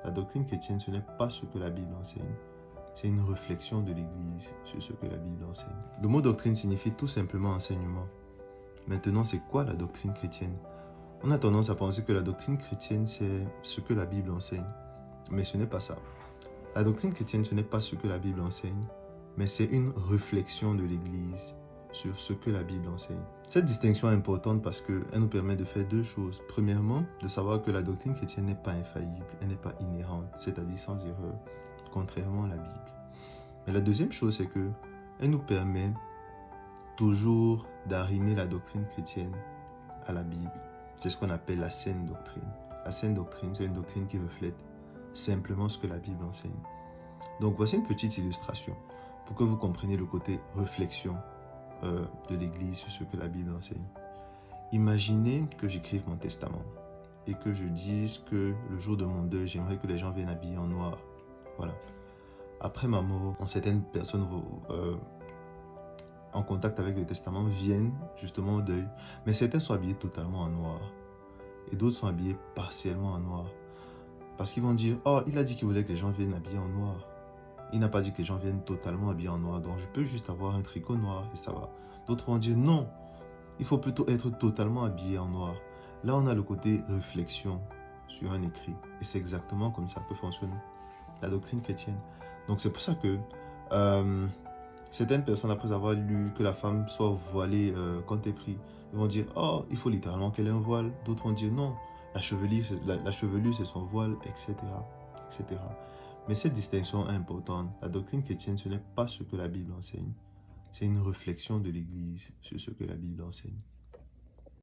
La doctrine chrétienne, ce n'est pas ce que la Bible enseigne. C'est une réflexion de l'Église sur ce que la Bible enseigne. Le mot doctrine signifie tout simplement enseignement. Maintenant, c'est quoi la doctrine chrétienne? On a tendance à penser que la doctrine chrétienne, c'est ce que la Bible enseigne. Mais ce n'est pas ça. La doctrine chrétienne, ce n'est pas ce que la Bible enseigne, mais c'est une réflexion de l'Église sur ce que la Bible enseigne. Cette distinction est importante parce qu'elle nous permet de faire deux choses. Premièrement, de savoir que la doctrine chrétienne n'est pas infaillible, elle n'est pas inhérente, c'est-à-dire sans erreur, contrairement à la Bible. Mais la deuxième chose, c'est qu'elle nous permet toujours d'arrimer la doctrine chrétienne à la Bible. C'est ce qu'on appelle la saine doctrine. La saine doctrine, c'est une doctrine qui reflète simplement ce que la Bible enseigne. Donc voici une petite illustration pour que vous compreniez le côté réflexion de l'Église sur ce que la Bible enseigne. Imaginez que j'écrive mon testament et que je dise que le jour de mon deuil, j'aimerais que les gens viennent habillés en noir. Voilà. Après ma mort, certaines personnes en contact avec le testament viennent justement au deuil, mais certains sont habillés totalement en noir et d'autres sont habillés partiellement en noir. Parce qu'ils vont dire, oh, il a dit qu'il voulait que les gens viennent habillés en noir. Il n'a pas dit que les gens viennent totalement habillés en noir, donc je peux juste avoir un tricot noir et ça va. D'autres vont dire, non, il faut plutôt être totalement habillé en noir. Là, on a le côté réflexion sur un écrit. Et c'est exactement comme ça que fonctionne la doctrine chrétienne. Donc c'est pour ça que certaines personnes, après avoir lu que la femme soit voilée quand elle prie, ils vont dire, oh, il faut littéralement qu'elle ait un voile. D'autres vont dire, non, la chevelure, c'est son voile, etc., etc. Mais cette distinction est importante. La doctrine chrétienne, ce n'est pas ce que la Bible enseigne. C'est une réflexion de l'Église sur ce que la Bible enseigne.